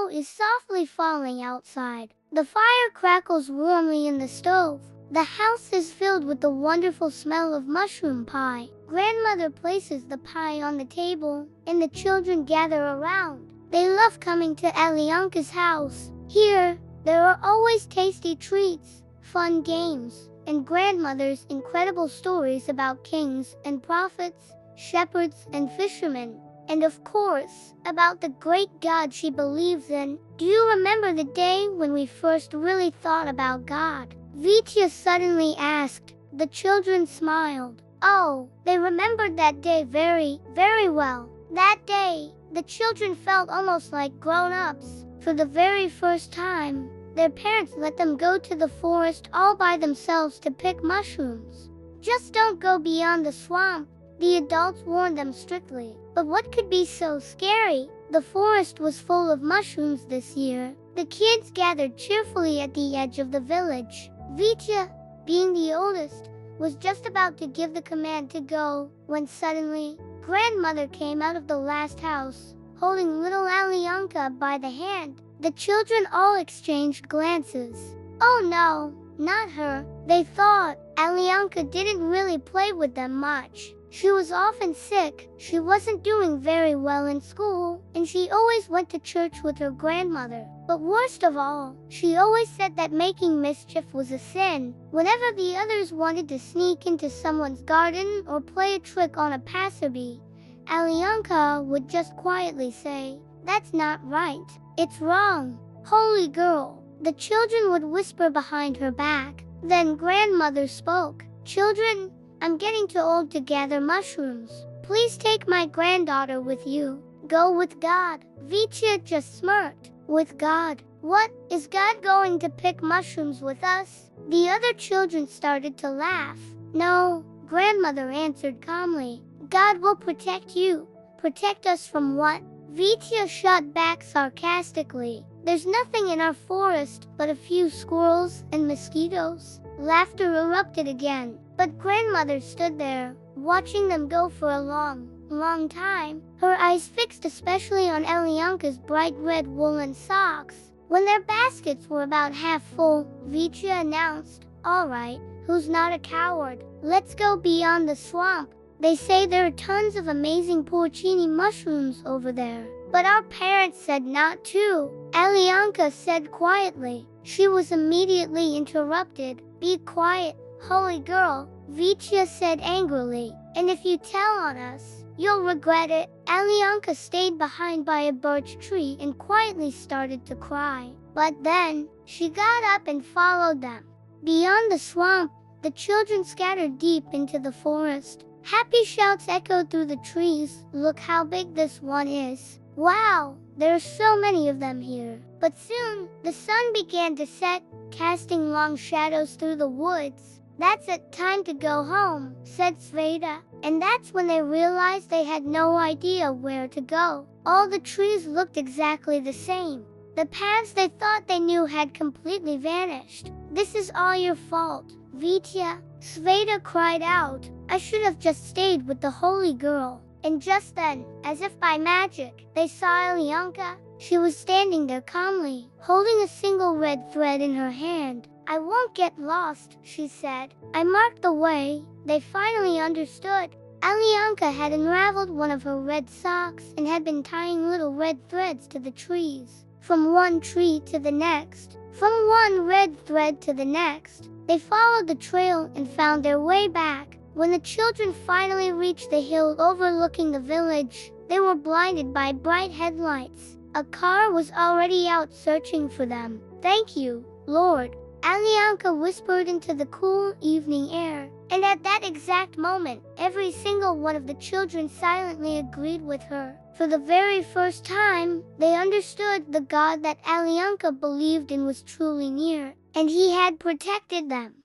snow is softly falling outside. The fire crackles warmly in the stove. The house is filled with the wonderful smell of mushroom pie. Grandmother places the pie on the table, and the children gather around. They love coming to Alyonka's house. Here, there are always tasty treats, fun games, and grandmother's incredible stories about kings and prophets, shepherds and fishermen, and of course, about the great God she believes in. Do you remember the day when we first really thought about God? Vitya suddenly asked. The children smiled. Oh, they remembered that day very, very well. That day, the children felt almost like grown-ups. For the very first time, their parents let them go to the forest all by themselves to pick mushrooms. Just don't go beyond the swamp, the adults warned them strictly. But what could be so scary? The forest was full of mushrooms this year. The kids gathered cheerfully at the edge of the village. Vitya, being the oldest, was just about to give the command to go, when suddenly, grandmother came out of the last house, holding little Alyonka by the hand. The children all exchanged glances. Oh no, not her, they thought. Alyonka didn't really play with them much. She was often sick, she wasn't doing very well in school, and she always went to church with her grandmother. But worst of all, she always said that making mischief was a sin. Whenever the others wanted to sneak into someone's garden or play a trick on a passerby, Alyonka would just quietly say, "That's not right. It's wrong. Holy girl." The children would whisper behind her back. Then grandmother spoke. "Children, I'm getting too old to gather mushrooms. Please take my granddaughter with you. Go with God." Vitya just smirked. With God? What? Is God going to pick mushrooms with us? The other children started to laugh. No, grandmother answered calmly. God will protect you. Protect us from what? Vitya shot back sarcastically. There's nothing in our forest but a few squirrels and mosquitoes. Laughter erupted again, but grandmother stood there, watching them go for a long time, her eyes fixed especially on Alyonka's bright red woolen socks. When their baskets were about half full, Vitya announced, "All right, who's not a coward? Let's go beyond the swamp. They say there are tons of amazing porcini mushrooms over there." But our parents said not to, Alyonka said quietly. She was immediately interrupted. "Be quiet, holy girl," Vitya said angrily. "And if you tell on us, you'll regret it." Alyonka stayed behind by a birch tree and quietly started to cry. But then, she got up and followed them. Beyond the swamp, the children scattered deep into the forest. Happy shouts echoed through the trees. "Look how big this one is. Wow, there are so many of them here." But soon, the sun began to set, casting long shadows through the woods. "That's it, time to go home," said Sveta. And that's when they realized they had no idea where to go. All the trees looked exactly the same. The paths they thought they knew had completely vanished. "This is all your fault, Vitya," Sveta cried out. "I should have just stayed with the holy girl." And just then, as if by magic, they saw Alyonka. She was standing there calmly, holding a single red thread in her hand. "I won't get lost," she said. "I marked the way." They finally understood. Alyonka had unraveled one of her red socks and had been tying little red threads to the trees. From one tree to the next, from one red thread to the next. They followed the trail and found their way back. When the children finally reached the hill overlooking the village, they were blinded by bright headlights. A car was already out searching for them. "Thank you, Lord," Alyonka whispered into the cool evening air. And at that exact moment, every single one of the children silently agreed with her. For the very first time, they understood the God that Alyonka believed in was truly near, and he had protected them.